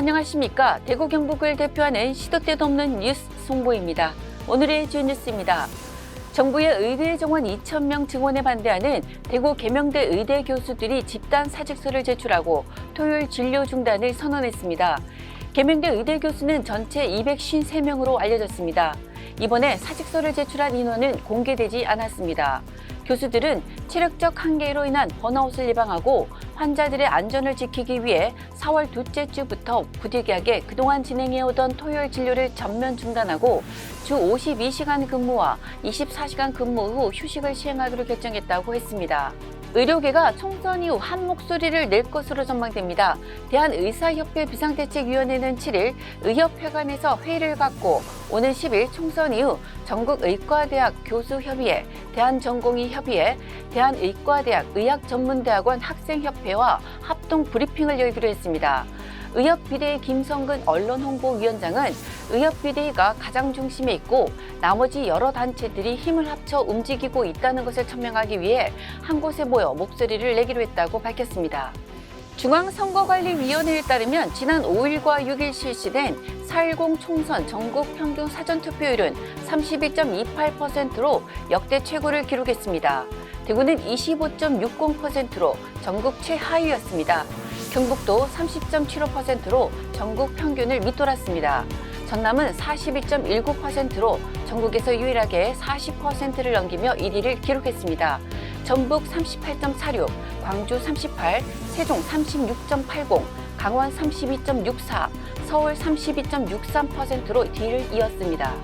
안녕하십니까. 대구 경북을 대표하는 시도 때도 없는 뉴스 송보입니다. 오늘의 주요 뉴스입니다. 정부의 의대 정원 2,000명 증원에 반대하는 대구 계명대 의대 교수들이 집단 사직서를 제출하고 토요일 진료 중단을 선언했습니다. 계명대 의대 교수는 전체 253명으로 알려졌습니다. 이번에 사직서를 제출한 인원은 공개되지 않았습니다. 교수들은 체력적 한계로 인한 번아웃을 예방하고 환자들의 안전을 지키기 위해 4월 둘째 주부터 부득이하게 그동안 진행해오던 토요일 진료를 전면 중단하고 주 52시간 근무와 24시간 근무 후 휴식을 시행하기로 결정했다고 했습니다. 의료계가 총선 이후 한 목소리를 낼 것으로 전망됩니다. 대한의사협회 비상대책위원회는 7일 의협회관에서 회의를 갖고 오는 10일 총선 이후 전국의과대학 교수협의회, 대한전공의협의회, 대한의과대학 의학전문대학원 학생협회와 합동 브리핑을 열기로 했습니다. 의협비대위 김성근 언론홍보위원장은 의협비대위가 가장 중심에 있고 나머지 여러 단체들이 힘을 합쳐 움직이고 있다는 것을 천명하기 위해 한 곳에 모여 목소리를 내기로 했다고 밝혔습니다. 중앙선거관리위원회에 따르면 지난 5일과 6일 실시된 4.10 총선 전국 평균 사전투표율은 32.28%로 역대 최고를 기록했습니다. 대구는 25.60%로 전국 최하위였습니다. 경북도 30.75%로 전국 평균을 밑돌았습니다. 전남은 42.19%로 전국에서 유일하게 40%를 넘기며 1위를 기록했습니다. 전북 38.46, 광주 38, 세종 36.80, 강원 32.64, 서울 32.63%로 뒤를 이었습니다.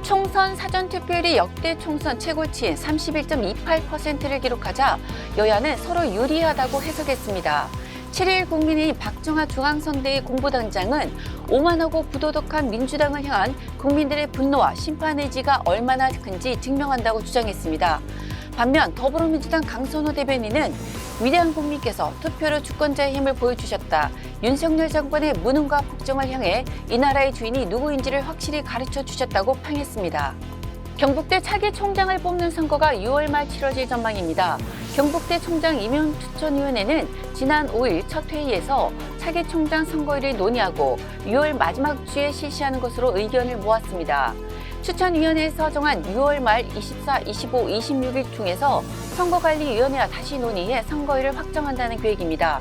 총선 사전투표율이 역대 총선 최고치인 31.28%를 기록하자 여야는 서로 유리하다고 해석했습니다. 7일 국민의힘 박정하 중앙선대위 공보단장은 오만하고 부도덕한 민주당을 향한 국민들의 분노와 심판 의지가 얼마나 큰지 증명한다고 주장했습니다. 반면 더불어민주당 강선호 대변인은 위대한 국민께서 투표로 주권자의 힘을 보여주셨다. 윤석열 정권의 무능과 폭정을 향해 이 나라의 주인이 누구인지를 확실히 가르쳐 주셨다고 평했습니다. 경북대 차기 총장을 뽑는 선거가 6월 말 치러질 전망입니다. 경북대 총장 임명추천위원회는 지난 5일 첫 회의에서 차기 총장 선거일을 논의하고 6월 마지막 주에 실시하는 것으로 의견을 모았습니다. 추천위원회에서 정한 6월 말 24, 25, 26일 중에서 선거관리위원회와 다시 논의해 선거일을 확정한다는 계획입니다.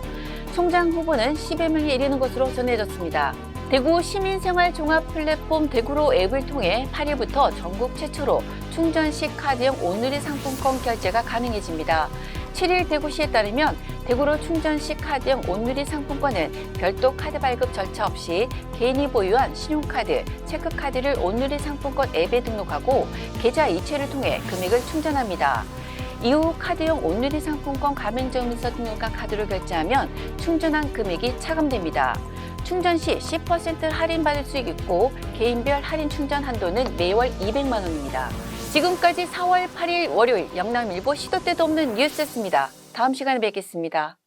총장 후보는 10여 명에 이르는 것으로 전해졌습니다. 대구 시민생활종합플랫폼 대구로 앱을 통해 8일부터 전국 최초로 충전식 카드형 온누리 상품권 결제가 가능해집니다. 7일 대구시에 따르면 대구로 충전식 카드형 온누리 상품권은 별도 카드 발급 절차 없이 개인이 보유한 신용카드, 체크카드를 온누리 상품권 앱에 등록하고 계좌 이체를 통해 금액을 충전합니다. 이후 카드형 온누리 상품권 가맹점에서 등록한 카드로 결제하면 충전한 금액이 차감됩니다. 충전 시 10% 할인받을 수 있고 개인별 할인 충전 한도는 매월 200만 원입니다. 지금까지 4월 8일 월요일 영남일보 시도 때도 없는 뉴스였습니다. 다음 시간에 뵙겠습니다.